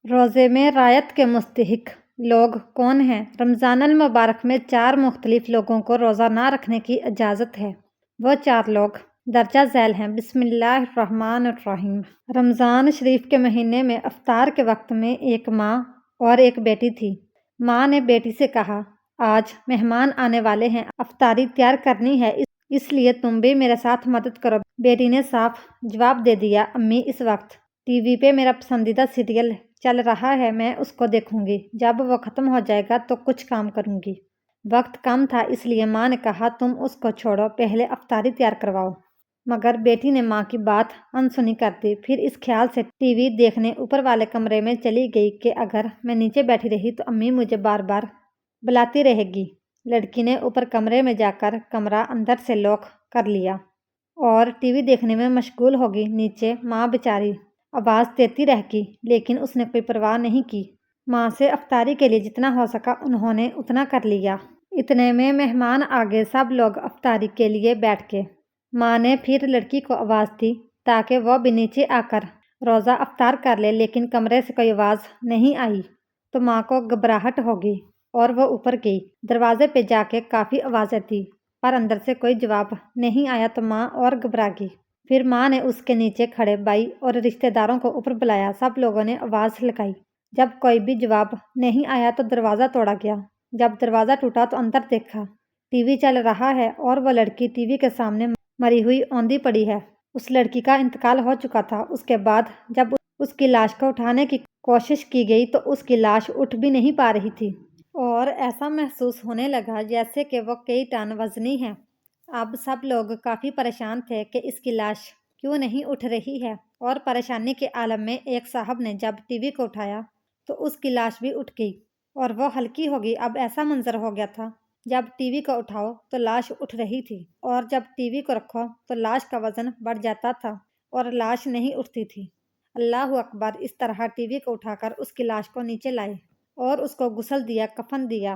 روزے میں رعایت کے مستحق لوگ کون ہیں؟ رمضان المبارک میں 4 مختلف لوگوں کو روزہ نہ رکھنے کی اجازت ہے۔ وہ 4 لوگ درجہ ذیل ہیں۔ بسم اللہ الرحمن الرحیم۔ رمضان شریف کے مہینے میں افطار کے وقت میں ایک ماں اور ایک بیٹی تھی۔ ماں نے بیٹی سے کہا، آج مہمان آنے والے ہیں، افطاری تیار کرنی ہے، اس لیے تم بھی میرے ساتھ مدد کرو۔ بیٹی نے صاف جواب دے دیا، امی اس وقت ٹی وی پہ میرا پسندیدہ سیریل چل رہا ہے، میں اس کو دیکھوں گی، جب وہ ختم ہو جائے گا تو کچھ کام کروں گی۔ وقت کم تھا، اس لیے ماں نے کہا، تم اس کو چھوڑو، پہلے افطاری تیار کرواؤ۔ مگر بیٹی نے ماں کی بات انسنی کر دی۔ پھر اس خیال سے ٹی وی دیکھنے اوپر والے کمرے میں چلی گئی کہ اگر میں نیچے بیٹھی رہی تو امی مجھے بار بار بلاتی رہے گی۔ لڑکی نے اوپر کمرے میں جا کر کمرہ اندر سے لاک کر لیا اور ٹی وی دیکھنے میں مشغول ہو گئی۔ نیچے ماں بیچاری آواز دیتی رہ گئی، لیکن اس نے کوئی پرواہ نہیں کی۔ ماں سے افطاری کے لیے جتنا ہو سکا انہوں نے اتنا کر لیا۔ اتنے میں مہمان آ گئے، سب لوگ افطاری کے لیے بیٹھ گئے۔ ماں نے پھر لڑکی کو آواز دی تاکہ وہ بھی نیچے آ کر روزہ افطار کر لے، لیکن کمرے سے کوئی آواز نہیں آئی تو ماں کو گھبراہٹ ہو گئی اور وہ اوپر گئی۔ دروازے پہ جا کے کافی آوازیں دی پر اندر سے کوئی جواب نہیں آیا تو ماں اور گھبرا گئی۔ پھر ماں نے اس کے نیچے کھڑے بھائی اور رشتہ داروں کو اوپر بلایا۔ سب لوگوں نے آواز لگائی۔ جب کوئی بھی جواب نہیں آیا تو دروازہ توڑا گیا۔ جب دروازہ ٹوٹا تو اندر دیکھا ٹی وی چل رہا ہے اور وہ لڑکی ٹی وی کے سامنے مری ہوئی اوندھی پڑی ہے۔ اس لڑکی کا انتقال ہو چکا تھا۔ اس کے بعد جب اس کی لاش کو اٹھانے کی کوشش کی گئی تو اس کی لاش اٹھ بھی نہیں پا رہی تھی اور ایسا محسوس ہونے لگا جیسے کہ وہ کئی ٹن وزنی ہے۔ اب سب لوگ کافی پریشان تھے کہ اس کی لاش کیوں نہیں اٹھ رہی ہے، اور پریشانی کے عالم میں ایک صاحب نے جب ٹی وی کو اٹھایا تو اس کی لاش بھی اٹھ گئی اور وہ ہلکی ہو گئی۔ اب ایسا منظر ہو گیا تھا، جب ٹی وی کو اٹھاؤ تو لاش اٹھ رہی تھی اور جب ٹی وی کو رکھو تو لاش کا وزن بڑھ جاتا تھا اور لاش نہیں اٹھتی تھی۔ اللہ اکبر! اس طرح ٹی وی کو اٹھا کر اس کی لاش کو نیچے لائے اور اس کو غسل دیا، کفن دیا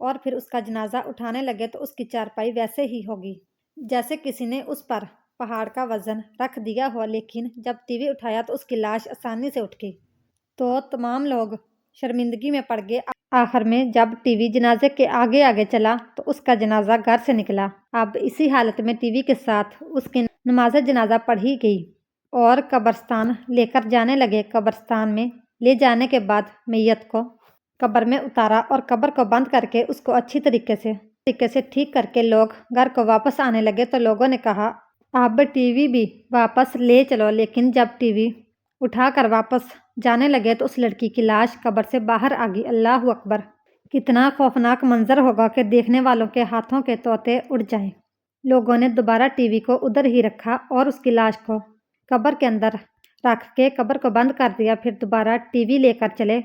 اور پھر اس کا جنازہ اٹھانے لگے تو اس کی چارپائی ویسے ہی ہوگی جیسے کسی نے اس پر پہاڑ کا وزن رکھ دیا ہو، لیکن جب ٹی وی اٹھایا تو اس کی لاش آسانی سے اٹھ گئی تو تمام لوگ شرمندگی میں پڑ گئے۔ آخر میں جب ٹی وی جنازے کے آگے آگے چلا تو اس کا جنازہ گھر سے نکلا۔ اب اسی حالت میں ٹی وی کے ساتھ اس کی نماز جنازہ پڑھی گئی اور قبرستان لے کر جانے لگے۔ قبرستان میں لے جانے کے بعد میت کو قبر میں اتارا اور قبر کو بند کر کے اس کو اچھی طریقے سے ٹھیک کر کے لوگ گھر کو واپس آنے لگے تو لوگوں نے کہا، اب ٹی وی بھی واپس لے چلو۔ لیکن جب ٹی وی اٹھا کر واپس جانے لگے تو اس لڑکی کی لاش قبر سے باہر آ گئی۔ اللہ اکبر! کتنا خوفناک منظر ہوگا کہ دیکھنے والوں کے ہاتھوں کے طوطے اڑ جائیں۔ لوگوں نے دوبارہ ٹی وی کو ادھر ہی رکھا اور اس کی لاش کو قبر کے اندر رکھ کے قبر کو بند کر دیا۔ پھر دوبارہ ٹی وی لے کر چلے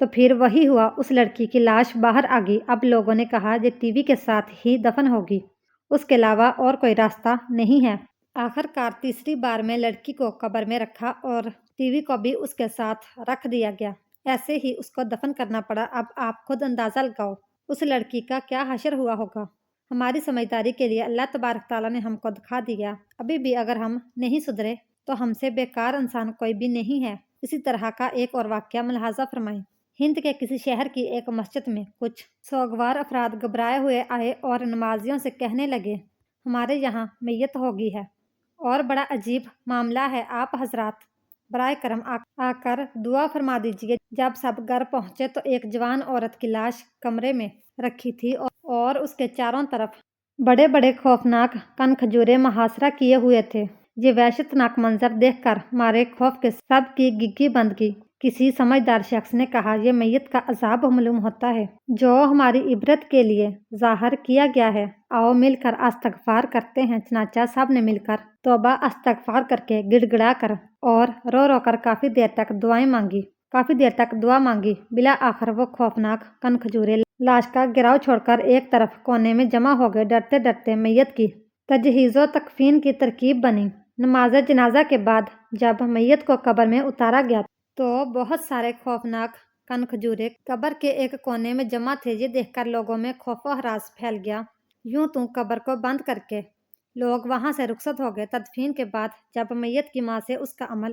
تو پھر وہی ہوا، اس لڑکی کی لاش باہر آ گئی۔ اب لوگوں نے کہا یہ ٹی وی کے ساتھ ہی دفن ہوگی، اس کے علاوہ اور کوئی راستہ نہیں ہے۔ آخر کار تیسری بار میں لڑکی کو قبر میں رکھا اور ٹی وی کو بھی اس کے ساتھ رکھ دیا گیا۔ ایسے ہی اس کو دفن کرنا پڑا۔ اب آپ خود اندازہ لگاؤ اس لڑکی کا کیا حشر ہوا ہوگا۔ ہماری سمجھداری کے لیے اللہ تبارک تعالیٰ نے ہم کو دکھا دیا، ابھی بھی اگر ہم نہیں سدھرے تو ہم سے بیکار انسان کوئی بھی نہیں ہے۔ اسی طرح کا ایک اور واقعہ ملاحظہ فرمائیں۔ ہند کے کسی شہر کی ایک مسجد میں کچھ سوگوار افراد گھبرائے ہوئے آئے اور نمازیوں سے کہنے لگے، ہمارے یہاں میت ہو گئی ہے اور بڑا عجیب معاملہ ہے، آپ حضرات برائے کرم آ کر دعا فرما دیجیے۔ جب سب گھر پہنچے تو ایک جوان عورت کی لاش کمرے میں رکھی تھی اور اس کے چاروں طرف بڑے بڑے خوفناک کن کھجورے محاصرہ کیے ہوئے تھے۔ یہ وحشت ناک منظر دیکھ کر مارے خوف کے سب کی گگی بند گئی۔ کسی سمجھدار شخص نے کہا، یہ میت کا عذاب معلوم ہوتا ہے جو ہماری عبرت کے لیے ظاہر کیا گیا ہے، آؤ مل کر استغفار کرتے ہیں۔ چنانچہ سب نے مل کر توبہ استغفار کر کے گڑ گڑا کر اور رو رو کر کافی دیر تک دعا مانگی۔ بلا آخر وہ خوفناک کن کھجورے لاش کا گراؤ چھوڑ کر ایک طرف کونے میں جمع ہو گئے۔ ڈرتے ڈرتے میت کی تجہیز و تکفین کی ترکیب بنی۔ نماز جنازہ کے بعد جب میت کو قبر میں اتارا گیا تو بہت سارے خوفناک کن کھجورے قبر کے ایک کونے میں جمع تھے۔ یہ دیکھ کر لوگوں میں خوف و ہراس پھیل گیا۔ یوں تو قبر کو بند کر کے لوگ وہاں سے رخصت ہو گئے۔ تدفین کے بعد جب میت کی ماں سے اس کا عمل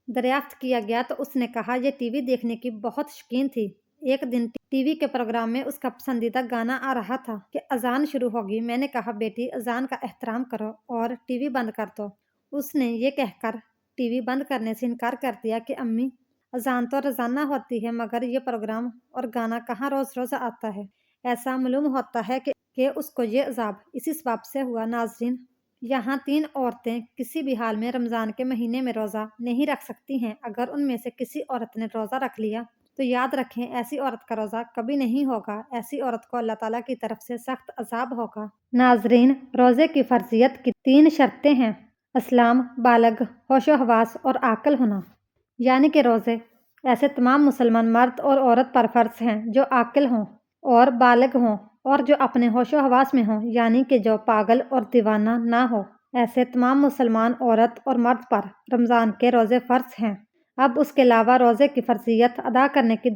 دریافت کیا گیا تو اس نے کہا یہ ٹی وی دیکھنے کی بہت شوقین تھی۔ ایک دن ٹی وی کے پروگرام میں اس کا پسندیدہ گانا آ رہا تھا کہ اذان شروع ہوگی۔ میں نے کہا بیٹی اذان کا احترام کرو اور ٹی وی بند کر دو۔ اس نے یہ کہہ کر ٹی وی بند کرنے سے انکار کر دیا کہ امی اذان تو روزانہ ہوتی ہے مگر یہ پروگرام اور گانا کہاں روز روز آتا ہے۔ ایسا معلوم ہوتا ہے کہ اس کو یہ عذاب اسی سبب سے ہوا۔ ناظرین، یہاں 3 عورتیں کسی بھی حال میں رمضان کے مہینے میں روزہ نہیں رکھ سکتی ہیں۔ اگر ان میں سے کسی عورت نے روزہ رکھ لیا تو یاد رکھیں ایسی عورت کا روزہ کبھی نہیں ہوگا۔ ایسی عورت کو اللہ تعالیٰ کی طرف سے سخت عذاب ہوگا۔ ناظرین، روزے کی فرضیت کی 3 شرطیں ہیں: اسلام، بالغ، ہوش و حواس اور عاقل ہونا۔ یعنی کہ روزے ایسے تمام مسلمان مرد اور عورت پر فرض ہیں جو عاقل ہوں اور بالغ ہوں اور جو اپنے ہوش و حواس میں ہوں، یعنی کہ جو پاگل اور دیوانہ نہ ہو۔ ایسے تمام مسلمان عورت اور مرد پر رمضان کے روزے فرض ہیں۔ اب اس کے علاوہ روزے کی فرضیت ادا کرنے کی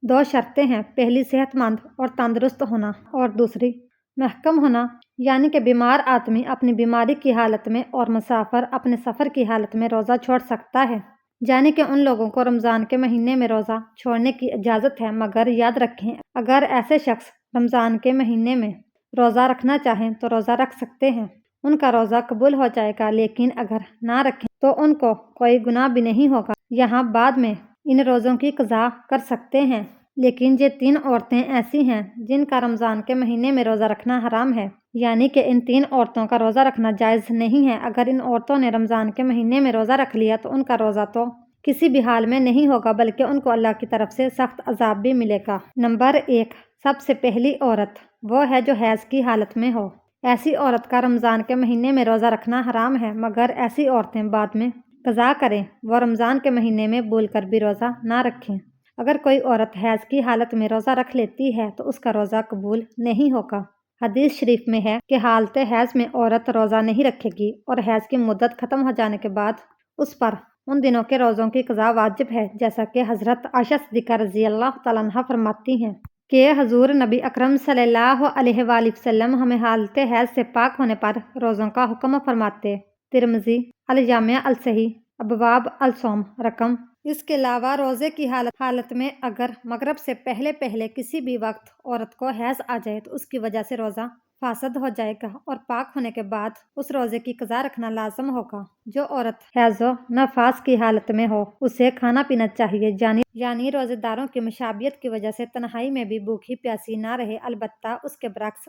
2 شرطیں ہیں۔ پہلی صحت مند اور تندرست ہونا اور دوسری محکم ہونا، یعنی کہ بیمار آدمی اپنی بیماری کی حالت میں اور مسافر اپنے سفر کی حالت میں روزہ چھوڑ سکتا ہے۔ یعنی کہ ان لوگوں کو رمضان کے مہینے میں روزہ چھوڑنے کی اجازت ہے، مگر یاد رکھیں اگر ایسے شخص رمضان کے مہینے میں روزہ رکھنا چاہیں تو روزہ رکھ سکتے ہیں، ان کا روزہ قبول ہو جائے گا، لیکن اگر نہ رکھیں تو ان کو کوئی گناہ بھی نہیں ہوگا۔ یہاں بعد میں ان روزوں کی قضا کر سکتے ہیں۔ لیکن یہ 3 عورتیں ایسی ہیں جن کا رمضان کے مہینے میں روزہ رکھنا حرام ہے، یعنی کہ ان 3 عورتوں کا روزہ رکھنا جائز نہیں ہے۔ اگر ان عورتوں نے رمضان کے مہینے میں روزہ رکھ لیا تو ان کا روزہ تو کسی بھی حال میں نہیں ہوگا بلکہ ان کو اللہ کی طرف سے سخت عذاب بھی ملے گا۔ نمبر 1، سب سے پہلی عورت وہ ہے جو حیض کی حالت میں ہو۔ ایسی عورت کا رمضان کے مہینے میں روزہ رکھنا حرام ہے، مگر ایسی عورتیں بعد میں قضا کریں، وہ رمضان کے مہینے میں بھول کر بھی روزہ نہ رکھیں۔ اگر کوئی عورت حیض کی حالت میں روزہ رکھ لیتی ہے تو اس کا روزہ قبول نہیں ہوگا۔ حدیث شریف میں ہے کہ حالت حیض میں عورت روزہ نہیں رکھے گی اور حیض کی مدت ختم ہو جانے کے بعد اس پر ان دنوں کے روزوں کی قضا واجب ہے، جیسا کہ حضرت عائشہ صدیقہ رضی اللہ تعالیٰ عنہا فرماتی ہیں کہ حضور نبی اکرم صلی اللہ علیہ وآلہ وسلم ہمیں حالت حیض سے پاک ہونے پر روزوں کا حکم فرماتے۔ ترمذی، الجامع الصحیح، ابواب الصوم، رقم۔ اس کے علاوہ روزے کی حالت میں اگر مغرب سے پہلے کسی بھی وقت عورت کو حیض آ جائے تو اس کی وجہ سے روزہ فاسد ہو جائے گا اور پاک ہونے کے بعد اس روزے کی قضا رکھنا لازم ہوگا۔ جو عورت حیض و نفاس کی حالت میں ہو اسے کھانا پینا چاہیے، یعنی روزے داروں کی مشابہت کی وجہ سے تنہائی میں بھی بھوکی پیاسی نہ رہے۔ البتہ اس کے برعکس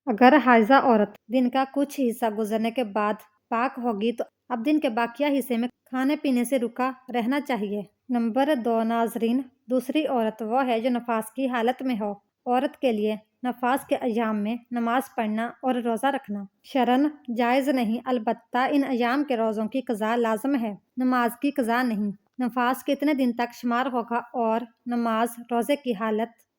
اگر حائضہ عورت دن کا کچھ حصہ گزرنے کے بعد پاک ہوگی تو اب دن کے باقیہ حصے میں کھانے پینے سے رکا رہنا چاہیے۔ نمبر 2، ناظرین، دوسری عورت وہ ہے جو نفاس کی حالت میں ہو۔ عورت کے لیے نفاس کے ایام میں نماز پڑھنا اور روزہ رکھنا شرعاً جائز نہیں، البتہ ان ایام کے روزوں کی قضا لازم ہے، نماز کی قضا نہیں۔ نفاس کتنے دن تک شمار ہوگا اور نماز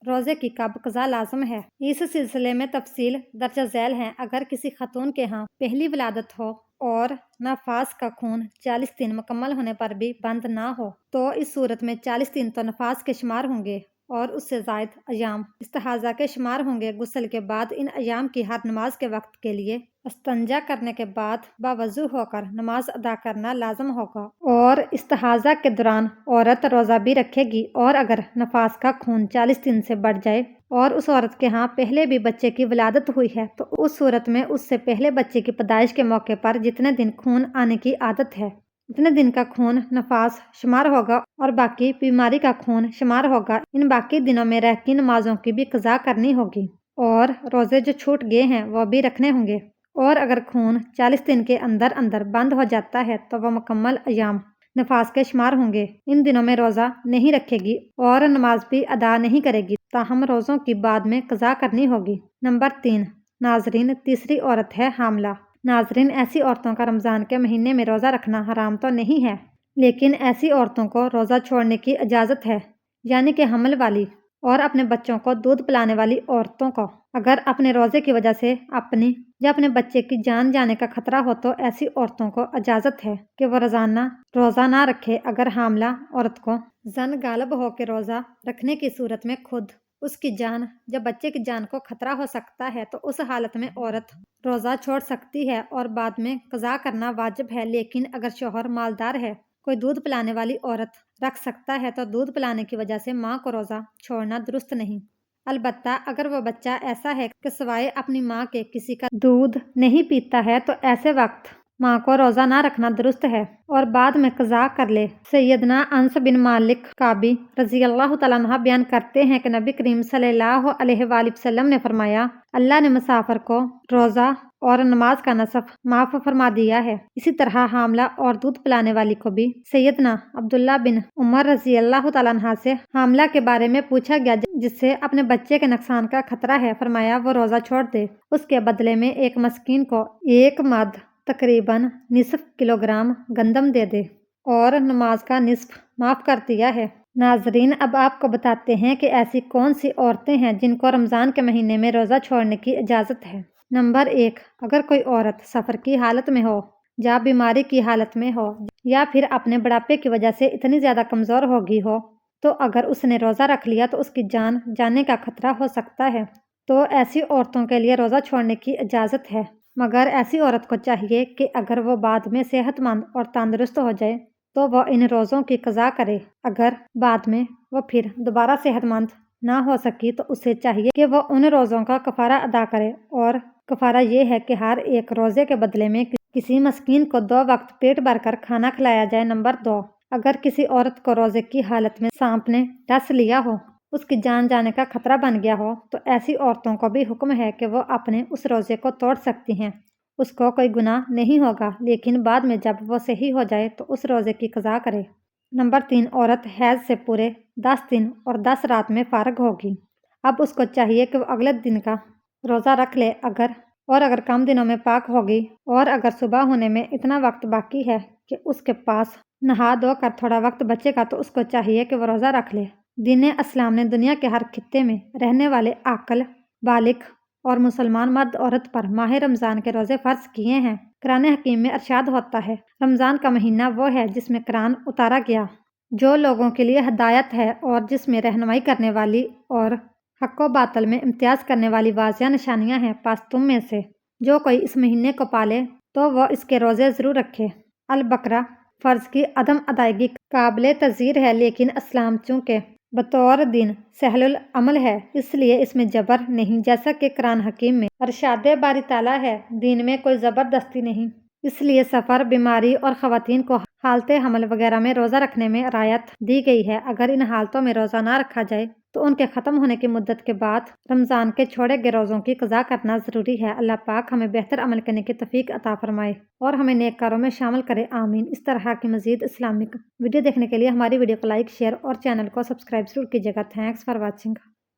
روزے کی کب قضا لازم ہے، اس سلسلے میں تفصیل درج ذیل ہے۔ اگر کسی خاتون کے ہاں پہلی ولادت ہو اور نفاس کا خون 40 دن مکمل ہونے پر بھی بند نہ ہو تو اس صورت میں 40 دن تو نفاس کے شمار ہوں گے اور اس سے زائد ایام استحاضہ کے شمار ہوں گے۔ غسل کے بعد ان ایام کی ہر نماز کے وقت کے لیے استنجا کرنے کے بعد باوضو ہو کر نماز ادا کرنا لازم ہوگا، اور استحاضہ کے دوران عورت روزہ بھی رکھے گی۔ اور اگر نفاس کا خون 40 دن سے بڑھ جائے اور اس عورت کے ہاں پہلے بھی بچے کی ولادت ہوئی ہے تو اس صورت میں اس سے پہلے بچے کی پیدائش کے موقع پر جتنے دن خون آنے کی عادت ہے اتنے دن کا خون نفاس شمار ہوگا اور باقی بیماری کا خون شمار ہوگا۔ ان باقی دنوں میں رہ کی نمازوں کی بھی قضا کرنی ہوگی اور روزے جو چھوٹ گئے ہیں وہ بھی رکھنے ہوں گے۔ اور اگر خون 40 دن کے اندر بند ہو جاتا ہے تو وہ مکمل ایام نفاس کے شمار ہوں گے۔ ان دنوں میں روزہ نہیں رکھے گی اور نماز بھی ادا نہیں کرے گی، تاہم روزوں کی بعد میں قضا کرنی ہوگی۔ نمبر 3، ناظرین، تیسری عورت ہے حاملہ۔ ناظرین، ایسی عورتوں کا رمضان کے مہینے میں روزہ رکھنا حرام تو نہیں ہے، لیکن ایسی عورتوں کو روزہ چھوڑنے کی اجازت ہے، یعنی کہ حمل والی اور اپنے بچوں کو دودھ پلانے والی عورتوں کو۔ اگر اپنے روزے کی وجہ سے اپنی یا اپنے بچے کی جان جانے کا خطرہ ہو تو ایسی عورتوں کو اجازت ہے کہ وہ روزانہ روزہ نہ رکھے۔ اگر حاملہ عورت کو زن غالب ہو کے روزہ رکھنے کی صورت میں خود اس کی جان یا بچے کی جان کو خطرہ ہو سکتا ہے تو اس حالت میں عورت روزہ چھوڑ سکتی ہے اور بعد میں قضا کرنا واجب ہے۔ لیکن اگر شوہر مالدار ہے کوئی دودھ پلانے والی عورت رکھ سکتا ہے تو دودھ پلانے کی وجہ سے ماں کو روزہ چھوڑنا درست نہیں۔ البتہ اگر وہ بچہ ایسا ہے کہ سوائے اپنی ماں کے کسی کا دودھ نہیں پیتا ہے تو ایسے وقت ماں کو روزہ نہ رکھنا درست ہے اور بعد میں قضا کر لے۔ سیدنا انس بن مالک کعبی رضی اللہ تعالیٰ عنہ بیان کرتے ہیں کہ نبی کریم صلی اللہ علیہ وآلہ وسلم نے فرمایا، اللہ نے مسافر کو روزہ اور نماز کا نصف معاف فرما دیا ہے۔ اسی طرح حاملہ اور دودھ پلانے والی کو بھی۔ سیدنا عبداللہ بن عمر رضی اللہ تعالیٰ عنہ سے حاملہ کے بارے میں پوچھا گیا جس سے اپنے بچے کے نقصان کا خطرہ ہے، فرمایا وہ روزہ چھوڑ دے، اس کے بدلے میں ایک مسکین کو ایک مد تقریباً نصف کلوگرام گندم دے دے اور نماز کا نصف معاف کر دیا ہے۔ ناظرین، اب آپ کو بتاتے ہیں کہ ایسی کون سی عورتیں ہیں جن کو رمضان کے مہینے میں روزہ چھوڑنے کی اجازت ہے۔ نمبر 1، اگر کوئی عورت سفر کی حالت میں ہو یا بیماری کی حالت میں ہو یا پھر اپنے بڑھاپے کی وجہ سے اتنی زیادہ کمزور ہو گئی ہو تو اگر اس نے روزہ رکھ لیا تو اس کی جان جانے کا خطرہ ہو سکتا ہے، تو ایسی عورتوں کے لیے روزہ چھوڑنے کی اجازت ہے، مگر ایسی عورت کو چاہیے کہ اگر وہ بعد میں صحت مند اور تندرست ہو جائے تو وہ ان روزوں کی قضا کرے۔ اگر بعد میں وہ پھر دوبارہ صحت مند نہ ہو سکی تو اسے چاہیے کہ وہ ان روزوں کا کفارہ ادا کرے، اور کفارہ یہ ہے کہ ہر ایک روزے کے بدلے میں کسی مسکین کو 2 وقت پیٹ بھر کر کھانا کھلایا جائے۔ نمبر 2، اگر کسی عورت کو روزے کی حالت میں سانپ نے ڈس لیا ہو، اس کی جان جانے کا خطرہ بن گیا ہو، تو ایسی عورتوں کو بھی حکم ہے کہ وہ اپنے اس روزے کو توڑ سکتی ہیں، اس کو کوئی گناہ نہیں ہوگا، لیکن بعد میں جب وہ صحیح ہو جائے تو اس روزے کی قضا کرے۔ نمبر 3، عورت حیض سے پورے 10 دن اور 10 رات میں فارغ ہوگی، اب اس کو چاہیے کہ وہ اگلے دن کا روزہ رکھ لے، اگر کم دنوں میں پاک ہوگی اور اگر صبح ہونے میں اتنا وقت باقی ہے کہ اس کے پاس نہا دھو کر تھوڑا وقت بچے گا تو اس کو چاہیے کہ وہ روزہ رکھ لے۔ دین اسلام نے دنیا کے ہر خطے میں رہنے والے عاقل، بالغ اور مسلمان مرد عورت پر ماہ رمضان کے روزے فرض کیے ہیں۔ قرآن حکیم میں ارشاد ہوتا ہے، رمضان کا مہینہ وہ ہے جس میں قرآن اتارا گیا، جو لوگوں کے لیے ہدایت ہے اور جس میں رہنمائی کرنے والی اور حق و باطل میں امتیاز کرنے والی واضح نشانیاں ہیں۔ پس تم میں سے جو کوئی اس مہینے کو پالے تو وہ اس کے روزے ضرور رکھے۔ البقرہ۔ فرض کی عدم ادائیگی قابل تعزیر ہے، لیکن اسلام چونکہ بطور دین سہل العمل ہے اس لیے اس میں جبر نہیں، جیسا کہ قرآن حکیم میں ارشاد باری تعالیٰ ہے، دین میں کوئی زبردستی نہیں۔ اس لیے سفر، بیماری اور خواتین کو حالت حمل وغیرہ میں روزہ رکھنے میں رعایت دی گئی ہے۔ اگر ان حالتوں میں روزہ نہ رکھا جائے تو ان کے ختم ہونے کی مدت کے بعد رمضان کے چھوڑے گئے روزوں کی قضا کرنا ضروری ہے۔ اللہ پاک ہمیں بہتر عمل کرنے کی توفیق عطا فرمائے اور ہمیں نیک کاروں میں شامل کرے، آمین۔ اس طرح کی مزید اسلامک ویڈیو دیکھنے کے لیے ہماری ویڈیو کو لائک، شیئر اور چینل کو سبسکرائب ضرور کیجیے گا۔ Thanks for watching.